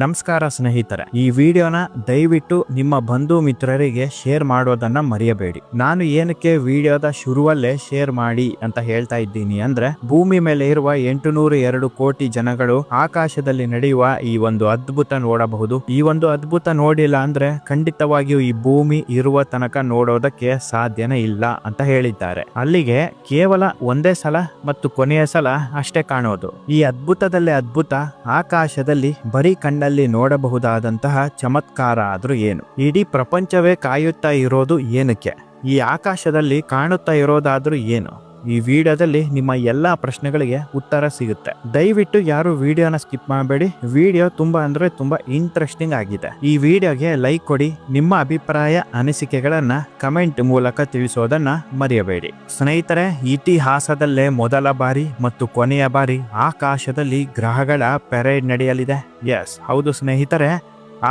ನಮಸ್ಕಾರ ಸ್ನೇಹಿತರೆ, ಈ ವಿಡಿಯೋನ ದಯವಿಟ್ಟು ನಿಮ್ಮ ಬಂಧು ಮಿತ್ರರಿಗೆ ಶೇರ್ ಮಾಡೋದನ್ನ ಮರೆಯಬೇಡಿ. ನಾನು ಏನಕ್ಕೆ ವಿಡಿಯೋದ ಶುರುವಲ್ಲೇ ಶೇರ್ ಮಾಡಿ ಅಂತ ಹೇಳ್ತಾ ಇದ್ದೀನಿ ಅಂದ್ರೆ, ಭೂಮಿ ಮೇಲೆ ಇರುವ 802 ಕೋಟಿ ಜನಗಳು ಆಕಾಶದಲ್ಲಿ ನಡೆಯುವ ಈ ಒಂದು ಅದ್ಭುತ ನೋಡಬಹುದು. ಈ ಒಂದು ಅದ್ಭುತ ನೋಡಿಲ್ಲ ಅಂದ್ರೆ ಖಂಡಿತವಾಗಿಯೂ ಈ ಭೂಮಿ ಇರುವ ತನಕ ನೋಡೋದಕ್ಕೆ ಸಾಧ್ಯನೇ ಇಲ್ಲ ಅಂತ ಹೇಳಿದ್ದಾರೆ. ಅಲ್ಲಿಗೆ ಕೇವಲ ಒಂದೇ ಸಲ ಮತ್ತು ಕೊನೆಯ ಸಲ ಅಷ್ಟೇ ಕಾಣೋದು. ಈ ಅದ್ಭುತದಲ್ಲೇ ಅದ್ಭುತ ಆಕಾಶದಲ್ಲಿ ಬರೀ ಕಣ್ಣಲ್ಲಿ ನೋಡಬಹುದಾದಂತಹ ಚಮತ್ಕಾರ ಆದ್ರೂ ಏನು? ಇಡೀ ಪ್ರಪಂಚವೇ ಕಾಯುತ್ತಾ ಇರೋದು ಏನಕ್ಕೆ? ಈ ಆಕಾಶದಲ್ಲಿ ಕಾಣುತ್ತಾ ಇರೋದಾದ್ರೂ ಏನು? ಈ ವಿಡಿಯೋದಲ್ಲಿ ನಿಮ್ಮ ಎಲ್ಲಾ ಪ್ರಶ್ನೆಗಳಿಗೆ ಉತ್ತರ ಸಿಗುತ್ತೆ. ದಯವಿಟ್ಟು ಯಾರು ವಿಡಿಯೋನ ಸ್ಕಿಪ್ ಮಾಡಬೇಡಿ. ವಿಡಿಯೋ ತುಂಬಾ ಇಂಟ್ರೆಸ್ಟಿಂಗ್ ಆಗಿದೆ. ಈ ವಿಡಿಯೋಗೆ ಲೈಕ್ ಕೊಡಿ. ನಿಮ್ಮ ಅಭಿಪ್ರಾಯ ಅನಿಸಿಕೆಗಳನ್ನ ಕಮೆಂಟ್ ಮೂಲಕ ತಿಳಿಸೋದನ್ನ ಮರೆಯಬೇಡಿ. ಸ್ನೇಹಿತರೆ, ಇತಿಹಾಸದಲ್ಲೇ ಮೊದಲ ಬಾರಿ ಮತ್ತು ಕೊನೆಯ ಬಾರಿ ಆಕಾಶದಲ್ಲಿ ಗ್ರಹಗಳ ಪೆರೇಡ್ ನಡೆಯಲಿದೆ. ಎಸ್, ಹೌದು ಸ್ನೇಹಿತರೆ,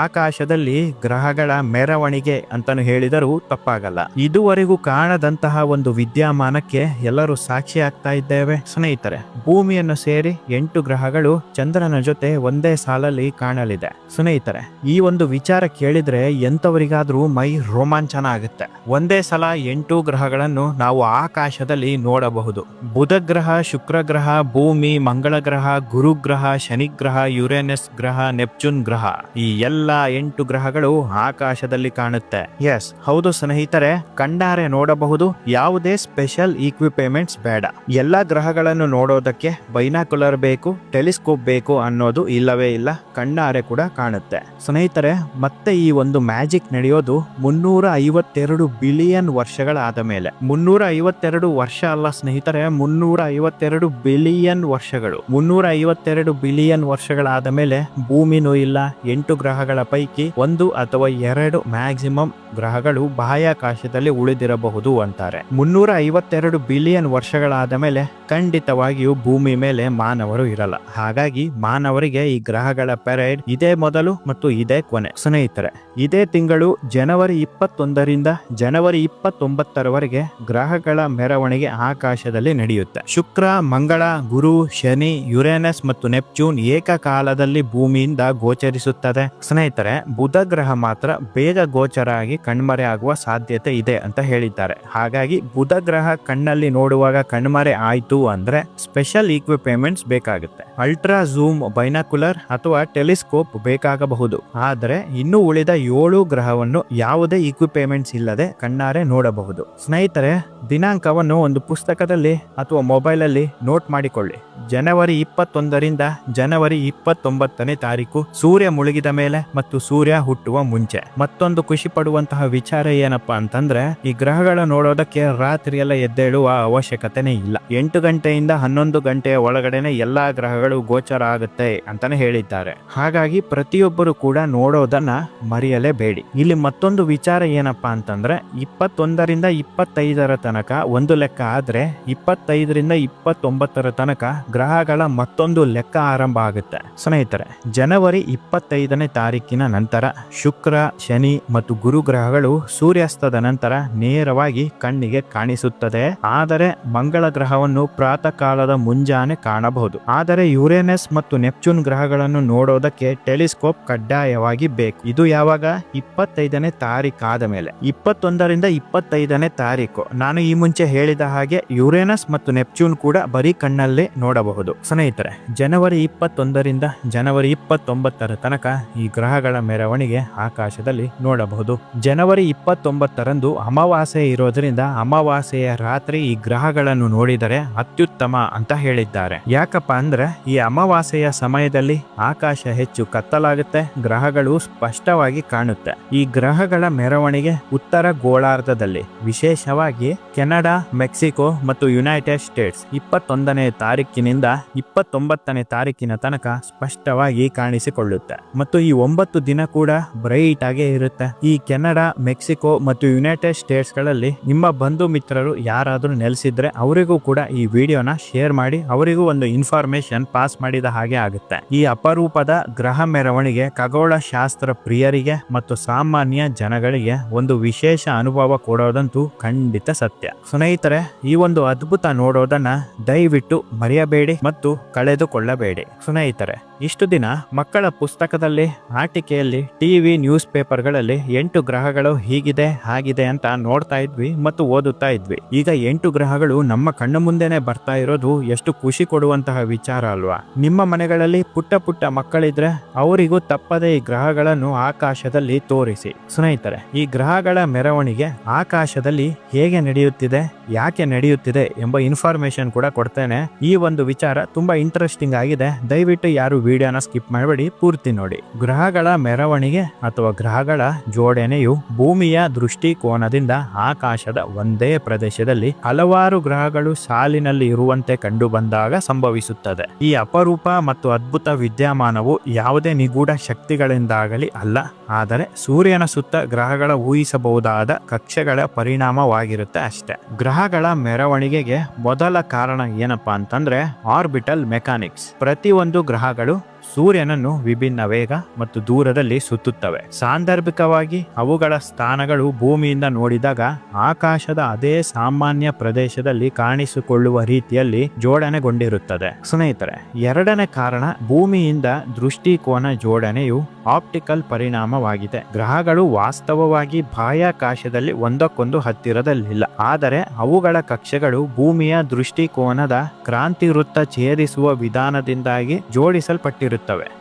ಆಕಾಶದಲ್ಲಿ ಗ್ರಹಗಳ ಮೆರವಣಿಗೆ ಅಂತಾನು ಹೇಳಿದರೂ ತಪ್ಪಾಗಲ್ಲ. ಇದುವರೆಗೂ ಕಾಣದಂತಹ ಒಂದು ವಿದ್ಯಮಾನಕ್ಕೆ ಎಲ್ಲರೂ ಸಾಕ್ಷಿ ಆಗ್ತಾ ಇದ್ದೇವೆ ಸ್ನೇಹಿತರೆ. ಭೂಮಿಯನ್ನು ಸೇರಿ 8 ಗ್ರಹಗಳು ಚಂದ್ರನ ಜೊತೆ ಒಂದೇ ಸಾಲಲ್ಲಿ ಕಾಣಲಿದೆ ಸ್ನೇಹಿತರೆ. ಈ ಒಂದು ವಿಚಾರ ಕೇಳಿದ್ರೆ ಎಂತವರಿಗಾದ್ರೂ ಮೈ ರೋಮಾಂಚನ ಆಗುತ್ತೆ. ಒಂದೇ ಸಲ 8 ಗ್ರಹಗಳನ್ನು ನಾವು ಆಕಾಶದಲ್ಲಿ ನೋಡಬಹುದು. ಬುಧ ಗ್ರಹ, ಶುಕ್ರ ಗ್ರಹ, ಭೂಮಿ, ಮಂಗಳ ಗ್ರಹ, ಗುರು ಗ್ರಹ, ಶನಿ ಗ್ರಹ, ಯುರೇನಸ್ ಗ್ರಹ, ನೆಪ್ಚೂನ್ ಗ್ರಹ, ಈ ಎಲ್ಲ 8 ಗ್ರಹಗಳು ಆಕಾಶದಲ್ಲಿ ಕಾಣುತ್ತೆ. ಎಸ್, ಹೌದು ಸ್ನೇಹಿತರೆ, ಕಣ್ಣಾರೆ ನೋಡಬಹುದು. ಯಾವುದೇ ಸ್ಪೆಷಲ್ ಇಕ್ವಿಪ್ಮೆಂಟ್ಸ್ ಬೇಡ. ಎಲ್ಲಾ ಗ್ರಹಗಳನ್ನು ನೋಡೋದಕ್ಕೆ ಬೈನಾಕ್ಯುಲರ್ ಬೇಕು, ಟೆಲಿಸ್ಕೋಪ್ ಬೇಕು ಅನ್ನೋದು ಇಲ್ಲವೇ ಇಲ್ಲ. ಕಣ್ಣಾರೆ ಕೂಡ ಕಾಣುತ್ತೆ ಸ್ನೇಹಿತರೆ. ಮತ್ತೆ ಈ ಒಂದು ಮ್ಯಾಜಿಕ್ ನಡೆಯೋದು 352 ಬಿಲಿಯನ್ ವರ್ಷಗಳಾದ ಮೇಲೆ. 352 ವರ್ಷ ಅಲ್ಲ ಸ್ನೇಹಿತರೆ, 352 ಬಿಲಿಯನ್ ವರ್ಷಗಳು. 352 ಬಿಲಿಯನ್ ವರ್ಷಗಳಾದ ಮೇಲೆ ಭೂಮಿನೂ ಇಲ್ಲ. 8 ಗ್ರಹಗಳ ಪೈಕಿ 1 ಅಥವಾ 2 ಮ್ಯಾಕ್ಸಿಮಮ್ ಗ್ರಹಗಳು ಬಾಹ್ಯಾಕಾಶದಲ್ಲಿ ಉಳಿದಿರಬಹುದು ಅಂತಾರೆ. 352 ಬಿಲಿಯನ್ ವರ್ಷಗಳಾದ ಮೇಲೆ ಖಂಡಿತವಾಗಿಯೂ ಭೂಮಿ ಮೇಲೆ ಮಾನವರು ಇರಲ್ಲ. ಹಾಗಾಗಿ ಮಾನವರಿಗೆ ಈ ಗ್ರಹಗಳ ಪೆರೇಡ್ ಇದೇ ಮೊದಲು ಮತ್ತು ಇದೇ ಕೊನೆ ಸ್ನೇಹಿತರೆ. ಇದೇ ತಿಂಗಳು ಜನವರಿ 21ರಿಂದ ಜನವರಿ 29ರವರೆಗೆ ಗ್ರಹಗಳ ಮೆರವಣಿಗೆ ಆಕಾಶದಲ್ಲಿ ನಡೆಯುತ್ತೆ. ಶುಕ್ರ, ಮಂಗಳ, ಗುರು, ಶನಿ, ಯುರೇನಸ್ ಮತ್ತು ನೆಪ್ಚೂನ್ ಏಕಕಾಲದಲ್ಲಿ ಭೂಮಿಯಿಂದ ಗೋಚರಿಸುತ್ತದೆ ಸ್ನೇಹಿತರೆ. ಬುಧ ಗ್ರಹ ಮಾತ್ರ ಬೇಗ ಗೋಚರ ಆಗಿ ಕಣ್ಮರೆ ಆಗುವ ಸಾಧ್ಯತೆ ಇದೆ ಅಂತ ಹೇಳಿದ್ದಾರೆ. ಹಾಗಾಗಿ ಬುಧ ಗ್ರಹ ಕಣ್ಣಲ್ಲಿ ನೋಡುವಾಗ ಕಣ್ಮರೆ ಆಯ್ತು ಅಂದ್ರೆ ಸ್ಪೆಷಲ್ ಇಕ್ವಿಪ್ಮೆಂಟ್ಸ್ ಬೇಕಾಗುತ್ತೆ. ಅಲ್ಟ್ರಾ ಝೂಮ್, ಬೈನಾಕ್ಯುಲರ್ ಅಥವಾ ಟೆಲಿಸ್ಕೋಪ್ ಬೇಕಾಗಬಹುದು. ಆದರೆ ಇನ್ನು ಉಳಿದ 7 ಗ್ರಹವನ್ನು ಯಾವುದೇ ಇಕ್ವಿಪ್ಮೆಂಟ್ಸ್ ಇಲ್ಲದೆ ಕಣ್ಣಾರೆ ನೋಡಬಹುದು ಸ್ನೇಹಿತರೆ. ದಿನಾಂಕವನ್ನು ಒಂದು ಪುಸ್ತಕದಲ್ಲಿ ಅಥವಾ ಮೊಬೈಲ್ ಅಲ್ಲಿ ನೋಟ್ ಮಾಡಿಕೊಳ್ಳಿ. ಜನವರಿ 21ರಿಂದ ಜನವರಿ 29ನೇ ತಾರೀಕು ಸೂರ್ಯ ಮುಳುಗಿದ ಮೇಲೆ ಮತ್ತು ಸೂರ್ಯ ಹುಟ್ಟುವ ಮುಂಚೆ. ಮತ್ತೊಂದು ಖುಷಿ ಪಡುವಂತಹ ವಿಚಾರ ಏನಪ್ಪಾ ಅಂತಂದ್ರೆ, ಈ ಗ್ರಹಗಳ ನೋಡೋದಕ್ಕೆ ರಾತ್ರಿ ಎಲ್ಲ ಎದ್ದೇಳುವ ಅವಶ್ಯಕತೆನೇ ಇಲ್ಲ. 8 ಗಂಟೆಯಿಂದ 11 ಗಂಟೆಯ ಒಳಗಡೆನೆ ಎಲ್ಲಾ ಗ್ರಹಗಳು ಗೋಚರ ಆಗುತ್ತೆ ಅಂತಾನೆ ಹೇಳಿದ್ದಾರೆ. ಹಾಗಾಗಿ ಪ್ರತಿಯೊಬ್ಬರು ಕೂಡ ನೋಡೋದನ್ನ ಮರೆಯಲೇಬೇಡಿ. ಇಲ್ಲಿ ಮತ್ತೊಂದು ವಿಚಾರ ಏನಪ್ಪಾ ಅಂತಂದ್ರೆ, 21ರಿಂದ 25ರ ತನಕ ಒಂದು ಲೆಕ್ಕ ಆದ್ರೆ 25ರಿಂದ 29ರ ತನಕ ಗ್ರಹಗಳ ಮತ್ತೊಂದು ಲೆಕ್ಕ ಆರಂಭ ಆಗುತ್ತೆ ಸ್ನೇಹಿತರೆ. ಜನವರಿ 25ನೇ ತಾರೀಕಿನ ನಂತರ ಶುಕ್ರ, ಶನಿ ಮತ್ತು ಗುರು ಗ್ರಹಗಳು ಸೂರ್ಯಾಸ್ತದ ನಂತರ ನೇರವಾಗಿ ಕಣ್ಣಿಗೆ ಕಾಣಿಸುತ್ತದೆ. ಆದರೆ ಮಂಗಳ ಗ್ರಹವನ್ನು ಪ್ರಾತಃ ಕಾಲದ ಮುಂಜಾನೆ ಕಾಣಬಹುದು. ಆದರೆ ಯುರೇನಸ್ ಮತ್ತು ನೆಪ್ಚೂನ್ ಗ್ರಹಗಳನ್ನು ನೋಡೋದಕ್ಕೆ ಟೆಲಿಸ್ಕೋಪ್ ಕಡ್ಡಾಯವಾಗಿ ಬೇಕು. ಇದು ಯಾವಾಗ? 25ನೇ ತಾರೀಕಾದ ಮೇಲೆ. 21ರಿಂದ 25ನೇ ತಾರೀಕು ನಾನು ಈ ಮುಂಚೆ ಹೇಳಿದ ಹಾಗೆ ಯುರೇನಸ್ ಮತ್ತು ನೆಪ್ಚೂನ್ ಕೂಡ ಬರೀ ಕಣ್ಣಲ್ಲೇ ನೋಡಬಹುದು ಸ್ನೇಹಿತರೆ. ಜನವರಿ 21ರಿಂದ ಜನವರಿ 29ರ ತನಕ ಈ ಗ್ರಹಗಳ ಮೆರವಣಿಗೆ ಆಕಾಶದಲ್ಲಿ ನೋಡಬಹುದು. ಜನವರಿ 29ರಂದು ಅಮಾವಾಸ್ಯೆ ಇರೋದ್ರಿಂದ ಅಮಾವಾಸ್ಯೆಯ ರಾತ್ರಿ ಈ ಗ್ರಹಗಳನ್ನು ನೋಡಿದರೆ ಅತ್ಯುತ್ತಮ ಅಂತ ಹೇಳಿದ್ದಾರೆ. ಯಾಕಪ್ಪ ಅಂದ್ರೆ ಈ ಅಮಾವಾಸ್ಯೆಯ ಸಮಯದಲ್ಲಿ ಆಕಾಶ ಹೆಚ್ಚು ಕತ್ತಲಾಗುತ್ತೆ, ಗ್ರಹಗಳು ಸ್ಪಷ್ಟವಾಗಿ ಕಾಣುತ್ತೆ. ಈ ಗ್ರಹಗಳ ಮೆರವಣಿಗೆ ಉತ್ತರ ಗೋಳಾರ್ಧದಲ್ಲಿ, ವಿಶೇಷವಾಗಿ ಕೆನಡಾ, ಮೆಕ್ಸಿಕೋ ಮತ್ತು ಯುನೈಟೆಡ್ ಸ್ಟೇಟ್ಸ್ 21ನೇ ತಾರೀಕಿನಿಂದ 29ನೇ ತಾರೀಕಿನ ತನಕ ಸ್ಪಷ್ಟವಾಗಿ ಕಾಣಿಸಿಕೊಳ್ಳುತ್ತೆ. ಮತ್ತು ಈ 9 ದಿನ ಕೂಡ ಬ್ರೈಟ್ ಆಗೇ ಇರುತ್ತೆ. ಈ ಕೆನಡಾ, ಮೆಕ್ಸಿಕೋ ಮತ್ತು ಯುನೈಟೆಡ್ ಸ್ಟೇಟ್ಸ್ ಗಳಲ್ಲಿ ನಿಮ್ಮ ಬಂಧು ಮಿತ್ರರು ಯಾರಾದ್ರೂ ನೆಲೆಸಿದ್ರೆ ಅವರಿಗೂ ಕೂಡ ಈ ವಿಡಿಯೋನ ಶೇರ್ ಮಾಡಿ, ಅವರಿಗೂ ಒಂದು ಇನ್ಫಾರ್ಮೇಶನ್ ಪಾಸ್ ಮಾಡಿದ ಹಾಗೆ ಆಗುತ್ತೆ. ಈ ಅಪರೂಪದ ಗ್ರಹ ಮೆರವಣಿಗೆ ಖಗೋಳ ಶಾಸ್ತ್ರ ಪ್ರಿಯರಿಗೆ ಮತ್ತು ಸಾಮಾನ್ಯ ಜನಗಳಿಗೆ ಒಂದು ವಿಶೇಷ ಅನುಭವ ಕೊಡೋದಂತೂ ಖಂಡಿತ ಸತ್ಯ ಸ್ನೇಹಿತರೆ. ಈ ಒಂದು ಅದ್ಭುತ ನೋಡೋದನ್ನ ದಯವಿಟ್ಟು ಮರೆಯಬೇಡಿ ಮತ್ತು ಕಳೆದುಕೊಳ್ಳಬೇಡಿ ಸ್ನೇಹಿತರೆ. ಇಷ್ಟು ದಿನ ಮಕ್ಕಳ ಪುಸ್ತಕದಲ್ಲಿ, ಆಟಿಕೆಯಲ್ಲಿ, ಟಿವಿ, ನ್ಯೂಸ್ ಪೇಪರ್ಗಳಲ್ಲಿ 8 ಗ್ರಹಗಳು ಹೀಗಿದೆ ಹಾಗಿದೆ ಅಂತ ನೋಡ್ತಾ ಇದ್ವಿ ಮತ್ತು ಓದುತ್ತಾ ಇದ್ವಿ. ಈಗ 8 ಗ್ರಹಗಳು ನಮ್ಮ ಕಣ್ಣು ಮುಂದೆನೆ ಬರ್ತಾ ಇರೋದು ಎಷ್ಟು ಖುಷಿ ಕೊಡುವಂತಹ ವಿಚಾರ ಅಲ್ವಾ? ನಿಮ್ಮ ಮನೆಗಳಲ್ಲಿ ಪುಟ್ಟ ಪುಟ್ಟ ಮಕ್ಕಳಿದ್ರೆ ಅವರಿಗೂ ತಪ್ಪದೆ ಈ ಗ್ರಹಗಳನ್ನು ಆಕಾಶದಲ್ಲಿ ತೋರಿಸಿ. ಸ್ನೇಹಿತರೆ, ಈ ಗ್ರಹಗಳ ಮೆರವಣಿಗೆ ಆಕಾಶದಲ್ಲಿ ಹೇಗೆ ನಡೆಯುತ್ತಿದೆ, ಯಾಕೆ ನಡೆಯುತ್ತಿದೆ ಎಂಬ ಇನ್ಫಾರ್ಮೇಶನ್ ಕೂಡ ಕೊಡ್ತೇನೆ. ಈ ಒಂದು ವಿಚಾರ ತುಂಬಾ ಇಂಟ್ರೆಸ್ಟಿಂಗ್ ಆಗಿದೆ. ದಯವಿಟ್ಟು ಯಾರು ವಿಡಿಯೋನ ಸ್ಕಿಪ್ ಮಾಡಬೇಡಿ, ಪೂರ್ತಿ ನೋಡಿ. ಗ್ರಹಗಳ ಮೆರವಣಿಗೆ ಅಥವಾ ಗ್ರಹಗಳ ಜೋಡಣೆಯು ಭೂಮಿಯ ದೃಷ್ಟಿಕೋನದಿಂದ ಆಕಾಶದ ಒಂದೇ ಪ್ರದೇಶದಲ್ಲಿ ಹಲವಾರು ಗ್ರಹಗಳು ಸಾಲಿನಲ್ಲಿ ಇರುವಂತೆ ಕಂಡು ಬಂದಾಗ ಸಂಭವಿಸುತ್ತದೆ. ಈ ಅಪರೂಪ ಮತ್ತು ಅದ್ಭುತ ವಿದ್ಯಮಾನವು ಯಾವುದೇ ನಿಗೂಢ ಶಕ್ತಿಗಳಿಂದಾಗಲಿ ಅಲ್ಲ, ಆದರೆ ಸೂರ್ಯನ ಸುತ್ತ ಗ್ರಹಗಳ ಊಹಿಸಬಹುದಾದ ಕಕ್ಷೆಗಳ ಪರಿಣಾಮವಾಗಿರುತ್ತೆ ಅಷ್ಟೇ. ಗ್ರಹಗಳ ಮೆರವಣಿಗೆಗೆ ಮೊದಲ ಕಾರಣ ಏನಪ್ಪಾ ಅಂತಂದ್ರೆ ಆರ್ಬಿಟಲ್ ಮೆಕ್ಯಾನಿಕ್ಸ್. ಪ್ರತಿಯೊಂದು ಗ್ರಹಗಳು ಸೂರ್ಯನನ್ನು ವಿಭಿನ್ನ ವೇಗ ಮತ್ತು ದೂರದಲ್ಲಿ ಸುತ್ತುತ್ತವೆ. ಸಾಂದರ್ಭಿಕವಾಗಿ ಅವುಗಳ ಸ್ಥಾನಗಳು ಭೂಮಿಯಿಂದ ನೋಡಿದಾಗ ಆಕಾಶದ ಅದೇ ಸಾಮಾನ್ಯ ಪ್ರದೇಶದಲ್ಲಿ ಕಾಣಿಸಿಕೊಳ್ಳುವ ರೀತಿಯಲ್ಲಿ ಜೋಡಣೆಗೊಂಡಿರುತ್ತದೆ. ಸ್ನೇಹಿತರೆ, ಎರಡನೇ ಕಾರಣ ಭೂಮಿಯಿಂದ ದೃಷ್ಟಿಕೋನ ಜೋಡಣೆಯು ಆಪ್ಟಿಕಲ್ ಪರಿಣಾಮವಾಗಿದೆ. ಗ್ರಹಗಳು ವಾಸ್ತವವಾಗಿ ಬಾಹ್ಯಾಕಾಶದಲ್ಲಿ ಒಂದಕ್ಕೊಂದು ಹತ್ತಿರದಲ್ಲಿಲ್ಲ, ಆದರೆ ಅವುಗಳ ಕಕ್ಷೆಗಳು ಭೂಮಿಯ ದೃಷ್ಟಿಕೋನದ ಕ್ರಾಂತಿ ವೃತ್ತ ಛೇದಿಸುವ ವಿಧಾನದಿಂದಾಗಿ ಜೋಡಿಸಲ್ಪಟ್ಟಿರುತ್ತವೆ.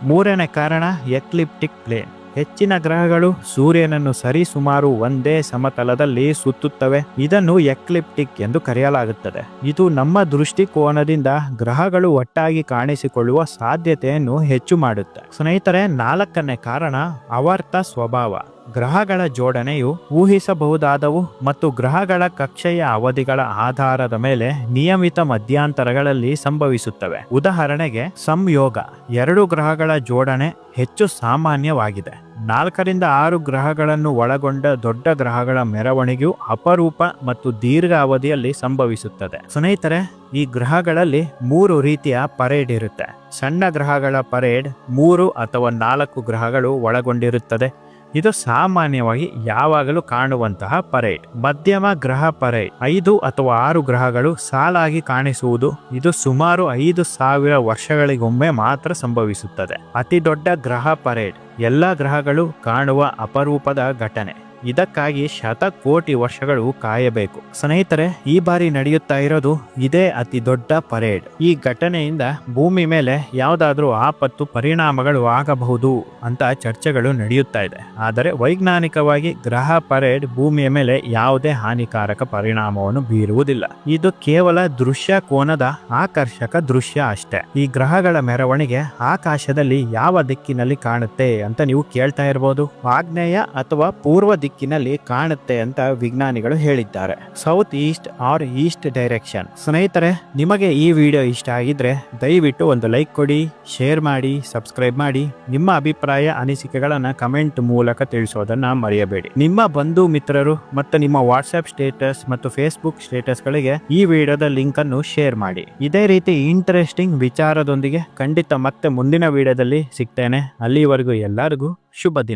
ಮೂರನೇ ಕಾರಣ ಎಕ್ಲಿಪ್ಟಿಕ್ ಪ್ಲೇನ್. ಹೆಚ್ಚಿನ ಗ್ರಹಗಳು ಸೂರ್ಯನನ್ನು ಸರಿಸುಮಾರು ಒಂದೇ ಸಮತಲದಲ್ಲಿ ಸುತ್ತುತ್ತವೆ. ಇದನ್ನು ಎಕ್ಲಿಪ್ಟಿಕ್ ಎಂದು ಕರೆಯಲಾಗುತ್ತದೆ. ಇದು ನಮ್ಮ ದೃಷ್ಟಿಕೋನದಿಂದ ಗ್ರಹಗಳು ಒಟ್ಟಾಗಿ ಕಾಣಿಸಿಕೊಳ್ಳುವ ಸಾಧ್ಯತೆಯನ್ನು ಹೆಚ್ಚು ಮಾಡುತ್ತೆ. ಸ್ನೇಹಿತರೆ, ನಾಲ್ಕನೇ ಕಾರಣ ಆವರ್ತ ಸ್ವಭಾವ. ಗ್ರಹಗಳ ಜೋಡಣೆಯು ಊಹಿಸಬಹುದಾದವು ಮತ್ತು ಗ್ರಹಗಳ ಕಕ್ಷೆಯ ಅವಧಿಗಳ ಆಧಾರದ ಮೇಲೆ ನಿಯಮಿತ ಮಧ್ಯಂತರಗಳಲ್ಲಿ ಸಂಭವಿಸುತ್ತವೆ. ಉದಾಹರಣೆಗೆ, ಸಂಯೋಗ. 2 ಗ್ರಹಗಳ ಜೋಡಣೆ ಹೆಚ್ಚು ಸಾಮಾನ್ಯವಾಗಿದೆ. 4 ರಿಂದ 6 ಗ್ರಹಗಳನ್ನು ಒಳಗೊಂಡ ದೊಡ್ಡ ಗ್ರಹಗಳ ಮೆರವಣಿಗೆಯು ಅಪರೂಪ ಮತ್ತು ದೀರ್ಘ ಅವಧಿಯಲ್ಲಿ ಸಂಭವಿಸುತ್ತದೆ. ಸ್ನೇಹಿತರೆ, ಈ ಗ್ರಹಗಳಲ್ಲಿ 3 ರೀತಿಯ ಪರೇಡ್ ಇರುತ್ತೆ. ಸಣ್ಣ ಗ್ರಹಗಳ ಪರೇಡ್ 3 ಅಥವಾ 4 ಗ್ರಹಗಳು ಒಳಗೊಂಡಿರುತ್ತದೆ. ಇದು ಸಾಮಾನ್ಯವಾಗಿ ಯಾವಾಗಲೂ ಕಾಣುವಂತಹ ಪರೇಡ್. ಮಧ್ಯಮ ಗ್ರಹ ಪರೇಡ್ 5 ಅಥವಾ 6 ಗ್ರಹಗಳು ಸಾಲಾಗಿ ಕಾಣಿಸುವುದು. ಇದು ಸುಮಾರು 5,000 ವರ್ಷಗಳಿಗೊಮ್ಮೆ ಮಾತ್ರ ಸಂಭವಿಸುತ್ತದೆ. ಅತಿ ದೊಡ್ಡ ಗ್ರಹ ಪರೇಡ್ ಎಲ್ಲ ಗ್ರಹಗಳು ಕಾಣುವ ಅಪರೂಪದ ಘಟನೆ. ಇದಕ್ಕಾಗಿ ಶತಕೋಟಿ ವರ್ಷಗಳು ಕಾಯಬೇಕು. ಸ್ನೇಹಿತರೆ, ಈ ಬಾರಿ ನಡೆಯುತ್ತಾ ಇರೋದು ಇದೇ ಅತಿ ದೊಡ್ಡ ಪರೇಡ್. ಈ ಘಟನೆಯಿಂದ ಭೂಮಿ ಮೇಲೆ ಯಾವುದಾದ್ರೂ ಆಪತ್ತು ಪರಿಣಾಮಗಳು ಆಗಬಹುದು ಅಂತ ಚರ್ಚೆಗಳು ನಡೆಯುತ್ತಾ ಇದೆ. ಆದರೆ ವೈಜ್ಞಾನಿಕವಾಗಿ ಗ್ರಹ ಪರೇಡ್ ಭೂಮಿಯ ಮೇಲೆ ಯಾವುದೇ ಹಾನಿಕಾರಕ ಪರಿಣಾಮವನ್ನು ಬೀರುವುದಿಲ್ಲ. ಇದು ಕೇವಲ ದೃಶ್ಯ ಕೋನದ ಆಕರ್ಷಕ ದೃಶ್ಯ ಅಷ್ಟೇ. ಈ ಗ್ರಹಗಳ ಮೆರವಣಿಗೆ ಆಕಾಶದಲ್ಲಿ ಯಾವ ದಿಕ್ಕಿನಲ್ಲಿ ಕಾಣುತ್ತೆ ಅಂತ ನೀವು ಕೇಳ್ತಾ ಇರಬಹುದು. ಆಗ್ನೇಯ ಅಥವಾ ಪೂರ್ವ ದಿಕ್ಕಿನಲ್ಲಿ ಕಾಣುತ್ತೆ ಅಂತ ವಿಜ್ಞಾನಿಗಳು ಹೇಳಿದ್ದಾರೆ. South east or east direction. ಸ್ನೇಹಿತರೆ, ನಿಮಗೆ ಈ ವಿಡಿಯೋ ಇಷ್ಟ ಆಗಿದ್ರೆ ದಯವಿಟ್ಟು ಒಂದು ಲೈಕ್ ಕೊಡಿ, ಶೇರ್ ಮಾಡಿ, ಸಬ್ಸ್ಕ್ರೈಬ್ ಮಾಡಿ. ನಿಮ್ಮ ಅಭಿಪ್ರಾಯ, ಅನಿಸಿಕೆಗಳನ್ನ ಕಮೆಂಟ್ ಮೂಲಕ ತಿಳಿಸೋದನ್ನ ಮರೆಯಬೇಡಿ. ನಿಮ್ಮ ಬಂಧು ಮಿತ್ರರು ಮತ್ತು ನಿಮ್ಮ ವಾಟ್ಸ್ಆಪ್ ಸ್ಟೇಟಸ್ ಮತ್ತು ಫೇಸ್ಬುಕ್ ಸ್ಟೇಟಸ್ಗಳಿಗೆ ಈ ವಿಡಿಯೋದ ಲಿಂಕ್ ಅನ್ನು ಶೇರ್ ಮಾಡಿ. ಇದೇ ರೀತಿ ಇಂಟ್ರೆಸ್ಟಿಂಗ್ ವಿಚಾರದೊಂದಿಗೆ ಖಂಡಿತ ಮತ್ತೆ ಮುಂದಿನ ವಿಡಿಯೋದಲ್ಲಿ ಸಿಗ್ತೇನೆ. ಅಲ್ಲಿವರೆಗೂ ಎಲ್ಲರಿಗೂ ಶುಭ ದಿನ.